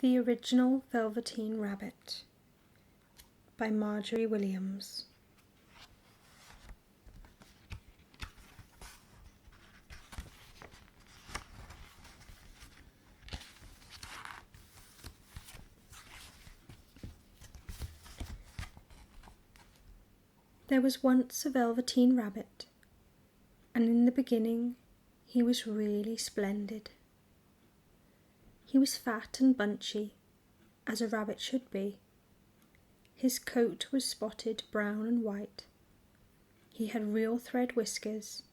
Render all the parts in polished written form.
The Original Velveteen Rabbit by Margery Williams. There was once a Velveteen Rabbit, and in the beginning he was really splendid. He was fat and bunchy, as a rabbit should be. His coat was spotted brown and white. He had real thread whiskers,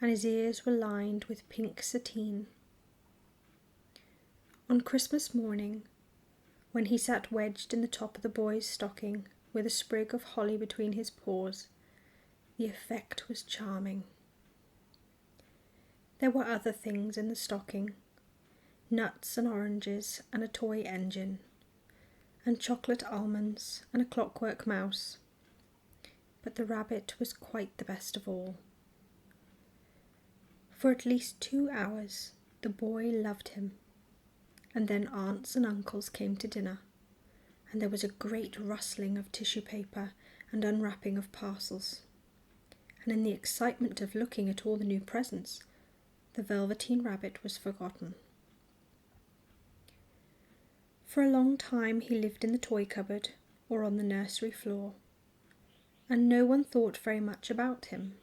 and his ears were lined with pink sateen. On Christmas morning, when he sat wedged in the top of the boy's stocking, with a sprig of holly between his paws, the effect was charming. There were other things in the stocking, nuts and oranges and a toy engine, and chocolate almonds and a clockwork mouse, but the rabbit was quite the best of all. For at least 2 hours the boy loved him, and then aunts and uncles came to dinner, and there was a great rustling of tissue paper and unwrapping of parcels, and in the excitement of looking at all the new presents, the Velveteen Rabbit was forgotten. For a long time he lived in the toy cupboard or on the nursery floor, and no one thought very much about him.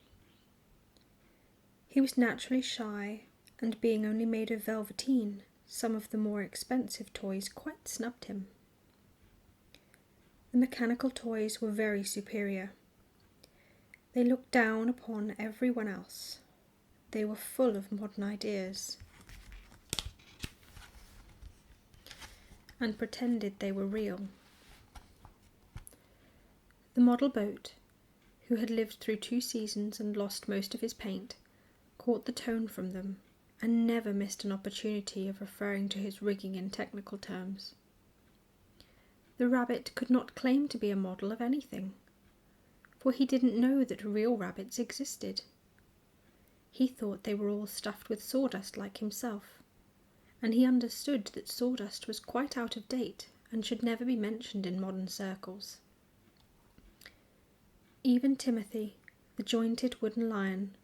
He was naturally shy, and being only made of velveteen, some of the more expensive toys quite snubbed him. The mechanical toys were very superior. They looked down upon everyone else. They were full of modern ideas, and pretended they were real. The model boat, who had lived through 2 seasons and lost most of his paint, caught the tone from them, and never missed an opportunity of referring to his rigging in technical terms. The rabbit could not claim to be a model of anything, for he didn't know that real rabbits existed. He thought they were all stuffed with sawdust like himself, and he understood that sawdust was quite out of date and should never be mentioned in modern circles. Even Timothy, the jointed wooden lion,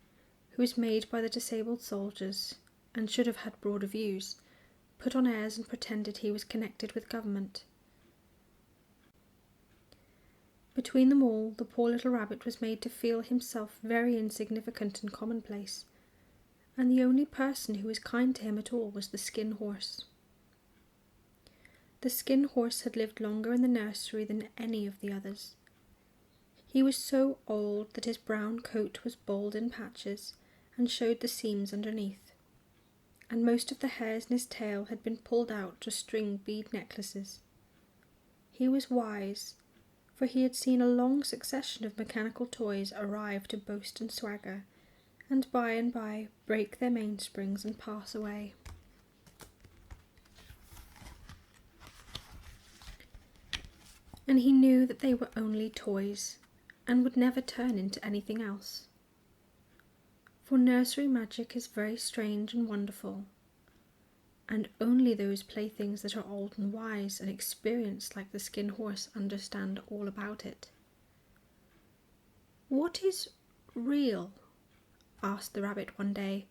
who was made by the disabled soldiers and should have had broader views, put on airs and pretended he was connected with government. Between them all, the poor little rabbit was made to feel himself very insignificant and commonplace, and the only person who was kind to him at all was the Skin Horse. The Skin Horse had lived longer in the nursery than any of the others. He was so old that his brown coat was bald in patches and showed the seams underneath, and most of the hairs in his tail had been pulled out to string bead necklaces. He was wise, for he had seen a long succession of mechanical toys arrive to boast and swagger, and by break their mainsprings and pass away. And he knew that they were only toys, and would never turn into anything else. For nursery magic is very strange and wonderful, and only those playthings that are old and wise and experienced like the Skin Horse understand all about it. "What is real?" asked the rabbit one day,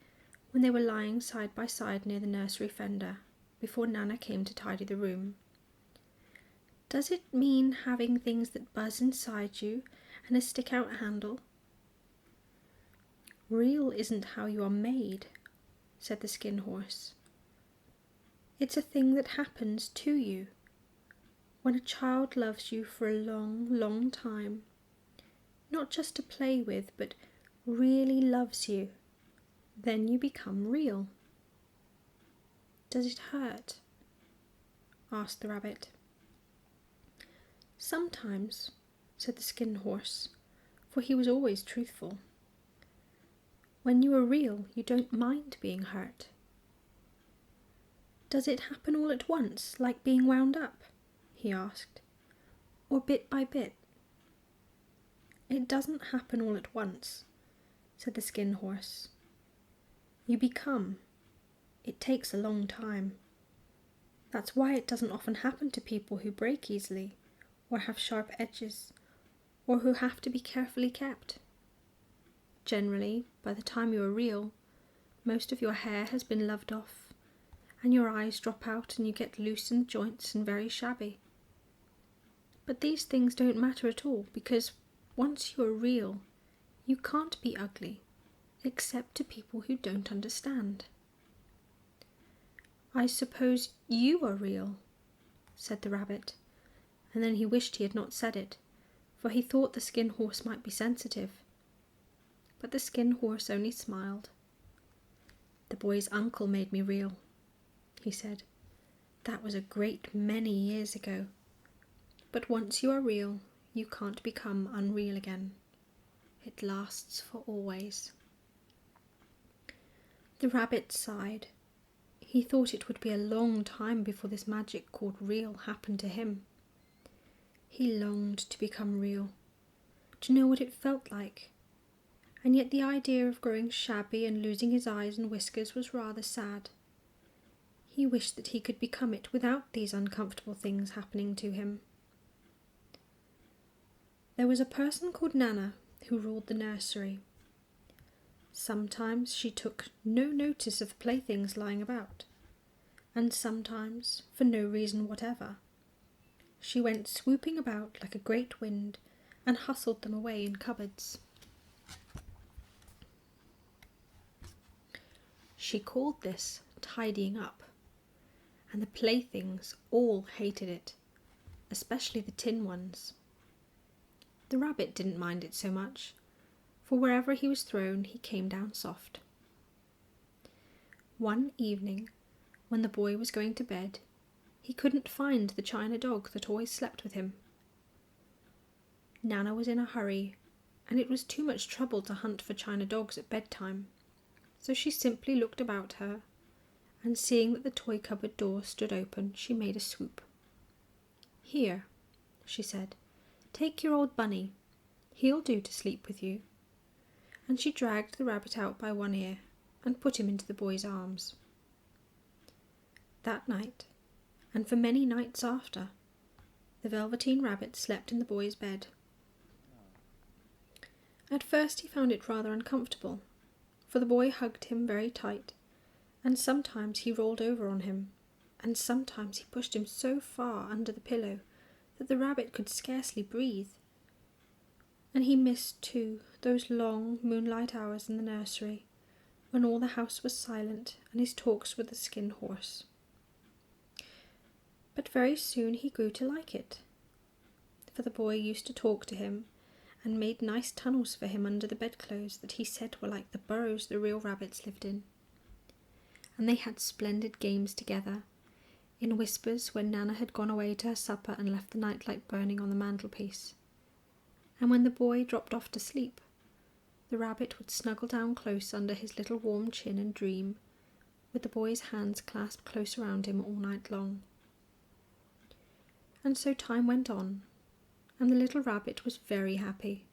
when they were lying side by side near the nursery fender, before Nana came to tidy the room. "Does it mean having things that buzz inside you and a stick-out handle?" "Real isn't how you are made," said the Skin Horse. "It's a thing that happens to you. When a child loves you for a long, long time, not just to play with, but really loves you, then you become real." "Does it hurt?" asked the rabbit. "Sometimes," said the Skin Horse, for he was always truthful. "When you are real, you don't mind being hurt." "Does it happen all at once, like being wound up?" he asked, "or bit by bit?" "It doesn't happen all at once," said the Skin Horse. "You become. It takes a long time. That's why it doesn't often happen to people who break easily, or have sharp edges, or who have to be carefully kept. Generally, by the time you are real, most of your hair has been loved off, and your eyes drop out and you get loose in the joints and very shabby. But these things don't matter at all, because once you are real, you can't be ugly, except to people who don't understand. I suppose you are real, said the rabbit, and then he wished he had not said it, for he thought the Skin Horse might be sensitive. But the Skin Horse only smiled. The boy's uncle made me real, he said. That was a great many years ago. But once you are real, you can't become unreal again. It lasts for always. The rabbit sighed. He thought it would be a long time before this magic called real happened to him. He longed to become real, to know what it felt like. And yet the idea of growing shabby and losing his eyes and whiskers was rather sad. He wished that he could become it without these uncomfortable things happening to him. There was a person called Nana who ruled the nursery. Sometimes she took no notice of the playthings lying about, and sometimes, for no reason whatever, she went swooping about like a great wind and hustled them away in cupboards. She called this tidying up, and the playthings all hated it, especially the tin ones. The rabbit didn't mind it so much, for wherever he was thrown he came down soft. One evening, when the boy was going to bed, he couldn't find the china dog that always slept with him. Nana was in a hurry, and it was too much trouble to hunt for china dogs at bedtime, so she simply looked about her, and seeing that the toy cupboard door stood open, she made a swoop. "Here," she said, "take your old bunny. He'll do to sleep with you." And she dragged the rabbit out by one ear and put him into the boy's arms. That night, and for many nights after, the Velveteen rabbit slept in the boy's bed. At first he found it rather uncomfortable, for the boy hugged him very tight, and sometimes he rolled over on him, and sometimes he pushed him so far under the pillow that the rabbit could scarcely breathe. And he missed, too, those long moonlight hours in the nursery, when all the house was silent and his talks with the Skin Horse. But very soon he grew to like it, for the boy used to talk to him and made nice tunnels for him under the bedclothes that he said were like the burrows the real rabbits lived in. And they had splendid games together, in whispers when Nana had gone away to her supper and left the nightlight burning on the mantelpiece. And when the boy dropped off to sleep, the rabbit would snuggle down close under his little warm chin and dream, with the boy's hands clasped close around him all night long. And so time went on, and the little rabbit was very happy.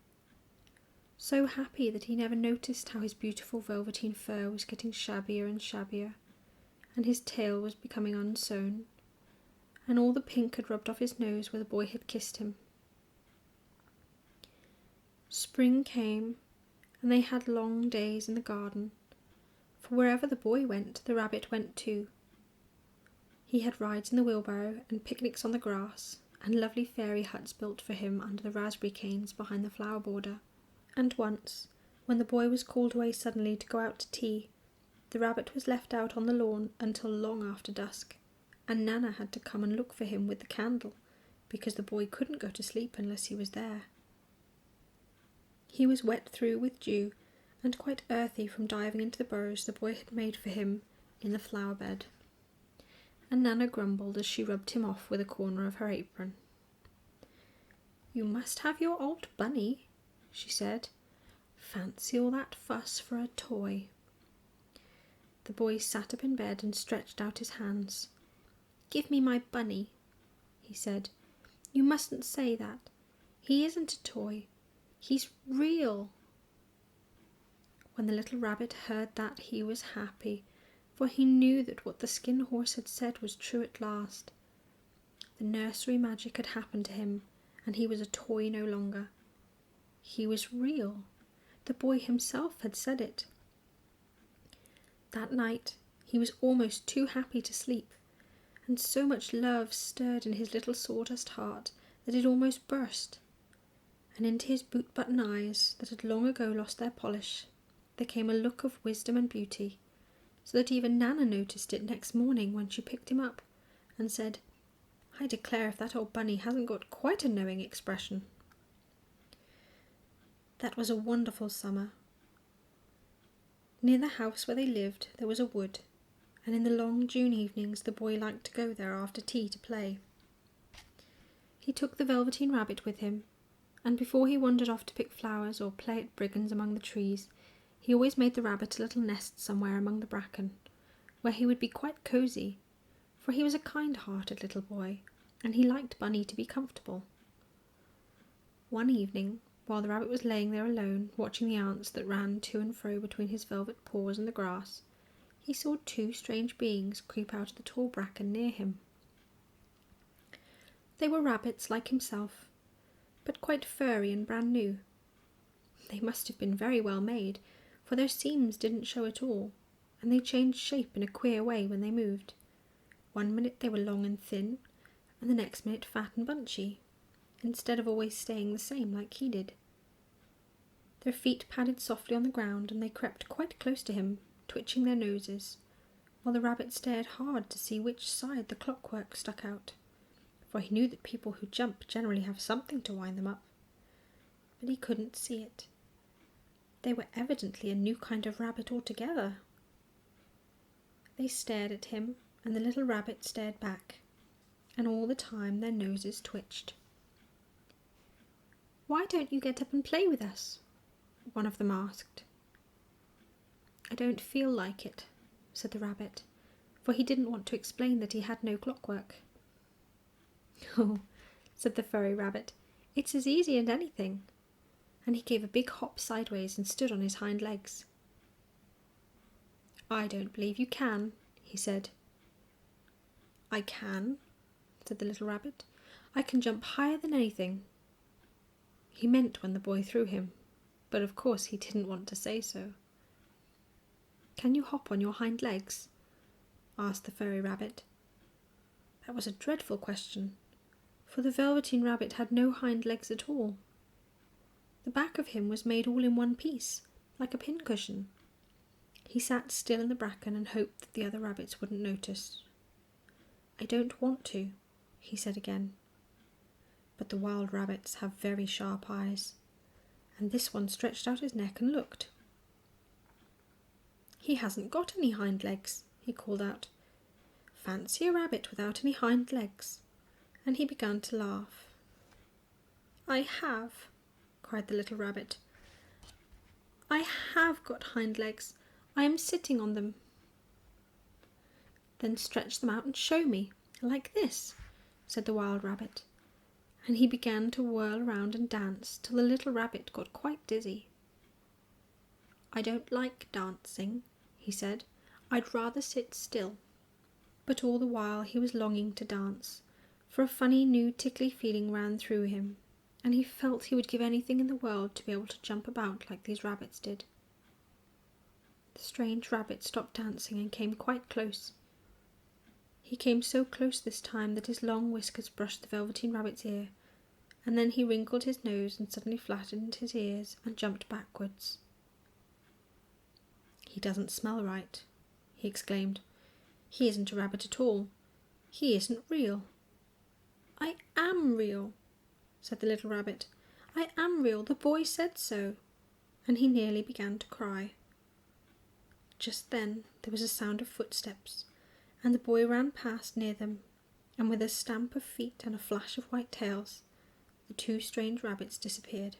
So happy that he never noticed how his beautiful velveteen fur was getting shabbier and shabbier, and his tail was becoming unsewn, and all the pink had rubbed off his nose where the boy had kissed him. Spring came, and they had long days in the garden, for wherever the boy went, the rabbit went too. He had rides in the wheelbarrow and picnics on the grass, and lovely fairy huts built for him under the raspberry canes behind the flower border. And once, when the boy was called away suddenly to go out to tea, the rabbit was left out on the lawn until long after dusk, and Nana had to come and look for him with the candle, because the boy couldn't go to sleep unless he was there. He was wet through with dew, and quite earthy from diving into the burrows the boy had made for him in the flower bed, and Nana grumbled as she rubbed him off with a corner of her apron. "You must have your old bunny," she said. "Fancy all that fuss for a toy." The boy sat up in bed and stretched out his hands. "Give me my bunny," he said. "You mustn't say that. He isn't a toy. He's real." When the little rabbit heard that, he was happy, for he knew that what the Skin Horse had said was true at last. The nursery magic had happened to him, and he was a toy no longer. He was real. The boy himself had said it. That night he was almost too happy to sleep, and so much love stirred in his little sawdust heart that it almost burst, and into his boot-button eyes that had long ago lost their polish there came a look of wisdom and beauty, so that even Nana noticed it next morning when she picked him up and said, "I declare if that old bunny hasn't got quite a knowing expression." That was a wonderful summer. Near the house where they lived there was a wood, and in the long June evenings the boy liked to go there after tea to play. He took the Velveteen Rabbit with him, and before he wandered off to pick flowers or play at brigands among the trees, he always made the rabbit a little nest somewhere among the bracken, where he would be quite cosy, for he was a kind-hearted little boy, and he liked Bunny to be comfortable. One evening, while the rabbit was laying there alone, watching the ants that ran to and fro between his velvet paws and the grass, he saw two strange beings creep out of the tall bracken near him. They were rabbits like himself, but quite furry and brand new. They must have been very well made, for their seams didn't show at all, and they changed shape in a queer way when they moved. One minute they were long and thin, and the next minute fat and bunchy, instead of always staying the same like he did. Their feet padded softly on the ground, and they crept quite close to him, twitching their noses, while the rabbit stared hard to see which side the clockwork stuck out, for he knew that people who jump generally have something to wind them up. But he couldn't see it. They were evidently a new kind of rabbit altogether. They stared at him, and the little rabbit stared back, and all the time their noses twitched. "Why don't you get up and play with us?" one of them asked. "I don't feel like it," said the rabbit, for he didn't want to explain that he had no clockwork. "Oh," said the furry rabbit, "it's as easy as anything," and he gave a big hop sideways and stood on his hind legs. "I don't believe you can," he said. "I can," said the little rabbit. "I can jump higher than anything." He meant when the boy threw him, but of course he didn't want to say so. "Can you hop on your hind legs?" asked the furry rabbit. That was a dreadful question, for the Velveteen Rabbit had no hind legs at all. The back of him was made all in one piece, like a pincushion. He sat still in the bracken and hoped that the other rabbits wouldn't notice. "I don't want to," he said again. But the wild rabbits have very sharp eyes, and this one stretched out his neck and looked. "He hasn't got any hind legs," he called out. "Fancy a rabbit without any hind legs," and he began to laugh. "I have," cried the little rabbit. "I have got hind legs. I am sitting on them." "Then stretch them out and show me, like this," said the wild rabbit, and he began to whirl around and dance till the little rabbit got quite dizzy. "I don't like dancing," he said. "I'd rather sit still." But all the while he was longing to dance, for a funny new tickly feeling ran through him, and he felt he would give anything in the world to be able to jump about like these rabbits did. The strange rabbit stopped dancing and came quite close. He came so close this time that his long whiskers brushed the Velveteen Rabbit's ear, and then he wrinkled his nose and suddenly flattened his ears and jumped backwards. "He doesn't smell right," he exclaimed. "He isn't a rabbit at all. He isn't real." "I am real," said the little rabbit. "I am real. The boy said so." And he nearly began to cry. Just then there was a sound of footsteps, and the boy ran past near them, and with a stamp of feet and a flash of white tails, the two strange rabbits disappeared.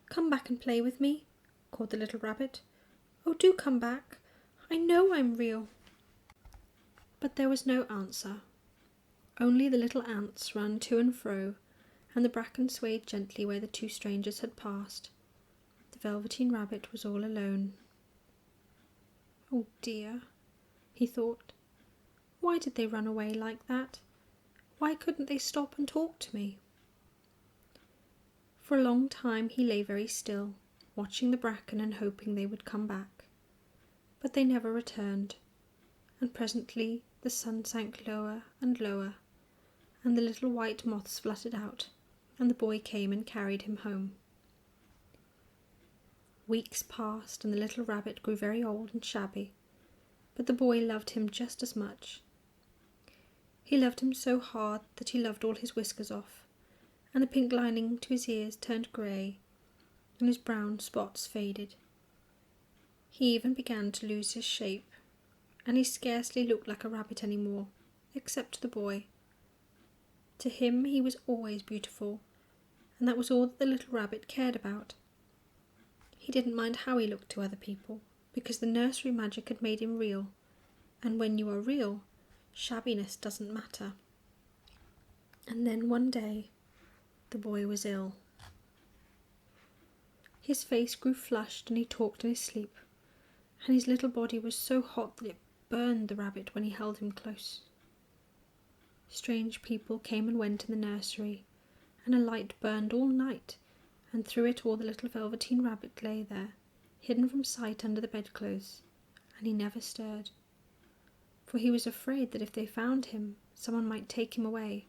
"Come back and play with me," called the little rabbit. "Oh, do come back. I know I'm real." But there was no answer. Only the little ants ran to and fro, and the bracken swayed gently where the two strangers had passed. The Velveteen Rabbit was all alone. "Oh dear," he thought. "Why did they run away like that? Why couldn't they stop and talk to me?" For a long time he lay very still, watching the bracken and hoping they would come back. But they never returned, and presently the sun sank lower and lower, and the little white moths fluttered out, and the boy came and carried him home. Weeks passed, and the little rabbit grew very old and shabby, but the boy loved him just as much. He loved him so hard that he loved all his whiskers off, and the pink lining to his ears turned grey, and his brown spots faded. He even began to lose his shape, and he scarcely looked like a rabbit any more, except to the boy. To him he was always beautiful, and that was all that the little rabbit cared about. He didn't mind how he looked to other people, because the nursery magic had made him real, and when you are real, shabbiness doesn't matter. And then one day, the boy was ill. His face grew flushed and he talked in his sleep, and his little body was so hot that it burned the rabbit when he held him close. Strange people came and went in the nursery, and a light burned all night, and through it all the little Velveteen rabbit lay there, hidden from sight under the bedclothes, and he never stirred, for he was afraid that if they found him, someone might take him away,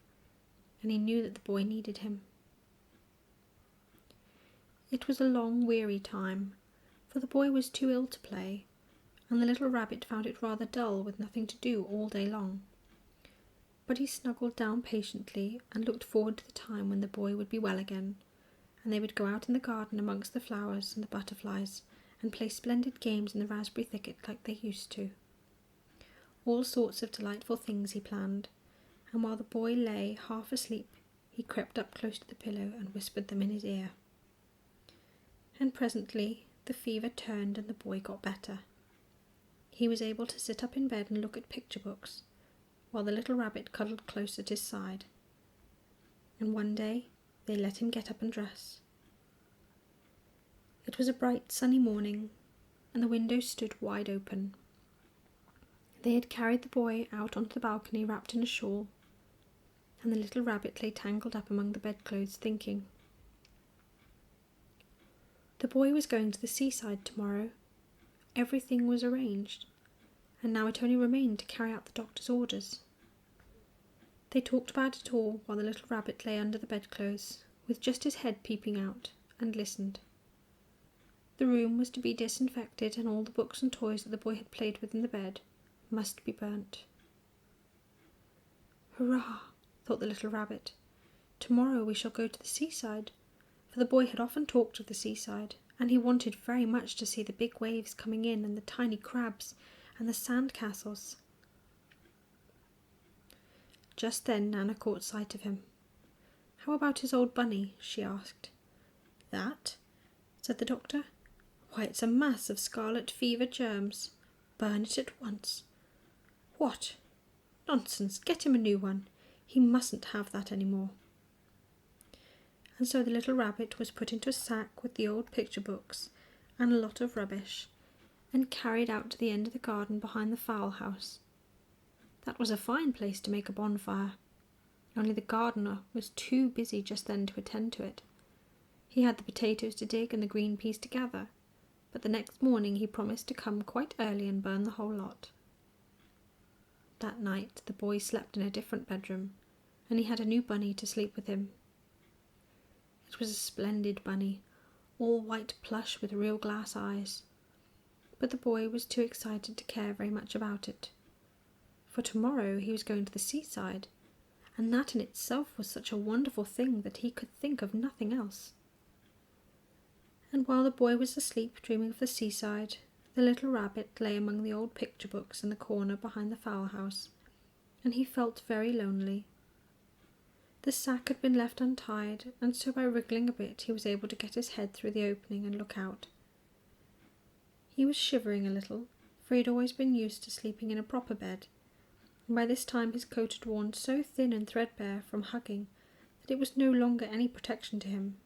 and he knew that the boy needed him. It was a long, weary time, for the boy was too ill to play, and the little rabbit found it rather dull with nothing to do all day long. But he snuggled down patiently and looked forward to the time when the boy would be well again, and they would go out in the garden amongst the flowers and the butterflies and play splendid games in the raspberry thicket like they used to. All sorts of delightful things he planned, and while the boy lay half asleep, he crept up close to the pillow and whispered them in his ear. And presently the fever turned and the boy got better. He was able to sit up in bed and look at picture books, while the little rabbit cuddled close at his side. And one day they let him get up and dress. It was a bright sunny morning, and the window stood wide open. They had carried the boy out onto the balcony wrapped in a shawl, and the little rabbit lay tangled up among the bedclothes thinking. The boy was going to the seaside tomorrow. Everything was arranged, and now it only remained to carry out the doctor's orders. They talked about it all while the little rabbit lay under the bedclothes, with just his head peeping out, and listened. The room was to be disinfected, and all the books and toys that the boy had played with in the bed must be burnt. "Hurrah!" thought the little rabbit. "Tomorrow we shall go to the seaside," for the boy had often talked of the seaside, and he wanted very much to see the big waves coming in and the tiny crabs and the sand castles. Just then Nana caught sight of him. "How about his old bunny?" she asked. "That?" said the doctor. "Why, it's a mass of scarlet fever germs. Burn it at once." "What? Nonsense, get him a new one. He mustn't have that any more." And so the little rabbit was put into a sack with the old picture books and a lot of rubbish, and carried out to the end of the garden behind the fowl house. That was a fine place to make a bonfire, only the gardener was too busy just then to attend to it. He had the potatoes to dig and the green peas to gather, but the next morning he promised to come quite early and burn the whole lot. That night the boy slept in a different bedroom, and he had a new bunny to sleep with him. It was a splendid bunny, all white plush with real glass eyes, but the boy was too excited to care very much about it. For tomorrow he was going to the seaside, and that in itself was such a wonderful thing that he could think of nothing else. And while the boy was asleep dreaming of the seaside, the little rabbit lay among the old picture books in the corner behind the fowl house, and he felt very lonely. The sack had been left untied, and so by wriggling a bit he was able to get his head through the opening and look out. He was shivering a little, for he had always been used to sleeping in a proper bed, and by this time his coat had worn so thin and threadbare from hugging that it was no longer any protection to him.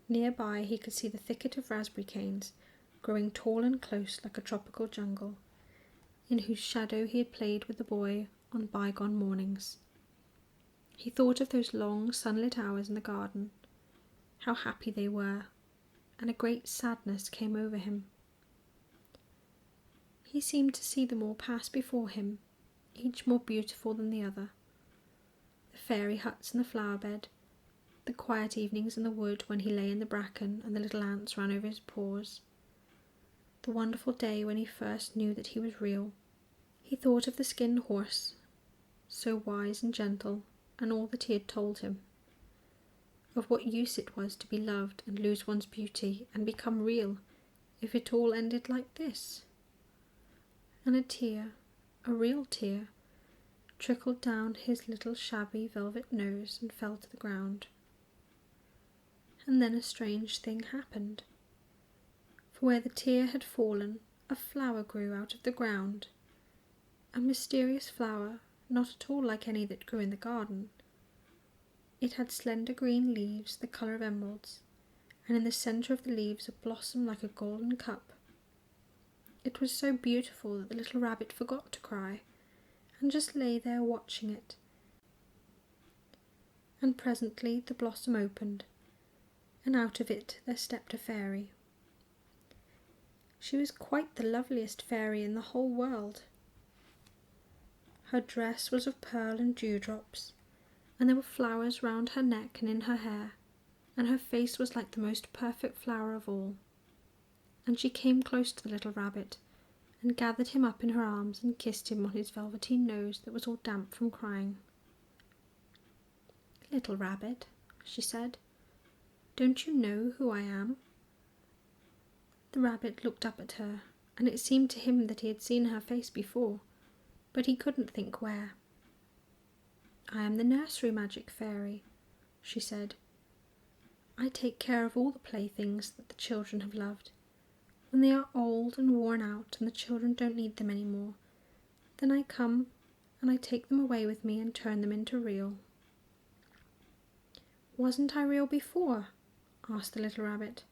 Near by he could see the thicket of raspberry canes, growing tall and close like a tropical jungle, in whose shadow he had played with the boy on bygone mornings. He thought of those long sunlit hours in the garden, how happy they were, and a great sadness came over him. He seemed to see them all pass before him, each more beautiful than the other. The fairy huts in the flower bed, the quiet evenings in the wood when he lay in the bracken and the little ants ran over his paws, the wonderful day when he first knew that he was real. He thought of the skin horse, so wise and gentle, and all that he had told him, of what use it was to be loved and lose one's beauty and become real if it all ended like this. And a tear, a real tear, trickled down his little shabby velvet nose and fell to the ground. And then a strange thing happened. For where the tear had fallen, a flower grew out of the ground, a mysterious flower, not at all like any that grew in the garden. It had slender green leaves the colour of emeralds, and in the centre of the leaves a blossom like a golden cup. It was so beautiful that the little rabbit forgot to cry, and just lay there watching it. And presently the blossom opened, and out of it there stepped a fairy. She was quite the loveliest fairy in the whole world. Her dress was of pearl and dewdrops, and there were flowers round her neck and in her hair, and her face was like the most perfect flower of all. And she came close to the little rabbit, and gathered him up in her arms and kissed him on his velveteen nose that was all damp from crying. "Little rabbit," she said, "don't you know who I am?" The rabbit looked up at her, and it seemed to him that he had seen her face before, but he couldn't think where. "I am the nursery magic fairy," she said. "I take care of all the playthings that the children have loved. When they are old and worn out and the children don't need them any more, then I come and I take them away with me and turn them into real." "Wasn't I real before?" asked the little rabbit.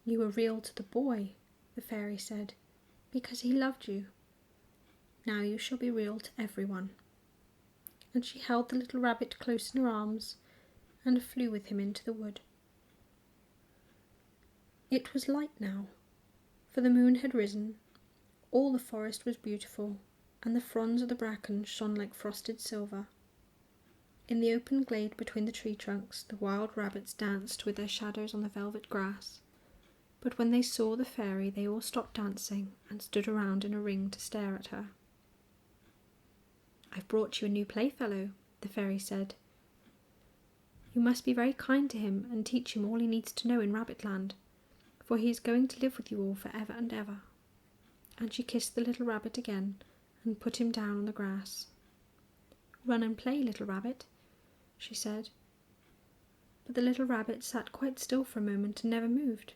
"You were real to the boy," the fairy said, "because he loved you. Now you shall be real to everyone." And she held the little rabbit close in her arms and flew with him into the wood. It was light now, for the moon had risen. All the forest was beautiful, and the fronds of the bracken shone like frosted silver. In the open glade between the tree trunks, the wild rabbits danced with their shadows on the velvet grass, but when they saw the fairy they all stopped dancing and stood around in a ring to stare at her. "I've brought you a new playfellow," the fairy said. "You must be very kind to him and teach him all he needs to know in Rabbitland, for he is going to live with you all for ever and ever." And she kissed the little rabbit again and put him down on the grass. "Run and play, little rabbit," she said. But the little rabbit sat quite still for a moment and never moved.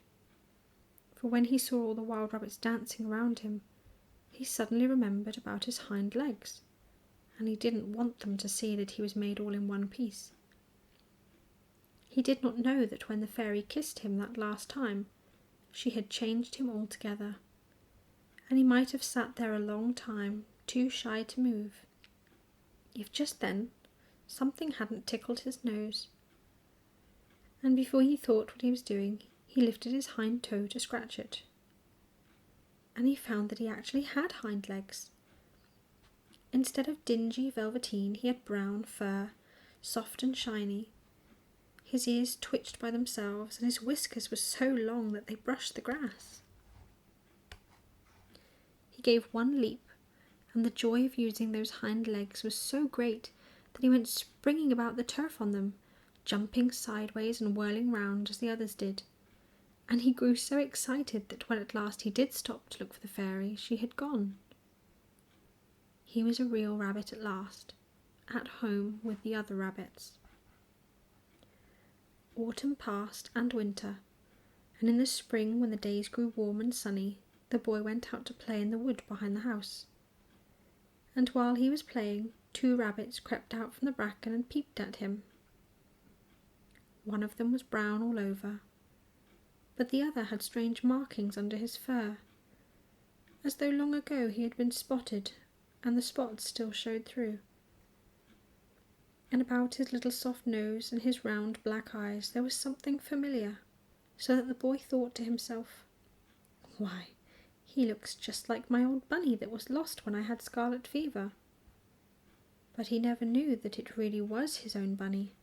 For when he saw all the wild rabbits dancing around him, he suddenly remembered about his hind legs, and he didn't want them to see that he was made all in one piece. He did not know that when the fairy kissed him that last time, she had changed him altogether, and he might have sat there a long time, too shy to move, if just then something hadn't tickled his nose. And before he thought what he was doing, he lifted his hind toe to scratch it, and he found that he actually had hind legs. Instead of dingy velveteen, he had brown fur, soft and shiny. His ears twitched by themselves, and his whiskers were so long that they brushed the grass. He gave one leap, and the joy of using those hind legs was so great that he went springing about the turf on them, jumping sideways and whirling round as the others did. And he grew so excited that when at last he did stop to look for the fairy, she had gone. He was a real rabbit at last, at home with the other rabbits. Autumn passed and winter, and in the spring, when the days grew warm and sunny, the boy went out to play in the wood behind the house. And while he was playing, 2 rabbits crept out from the bracken and peeped at him. One of them was brown all over, but the other had strange markings under his fur, as though long ago he had been spotted, and the spots still showed through. And about his little soft nose and his round black eyes there was something familiar, so that the boy thought to himself, "Why, he looks just like my old bunny that was lost when I had scarlet fever." But he never knew that it really was his own bunny,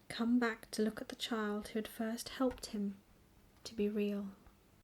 come back to look at the child who had first helped him to be real.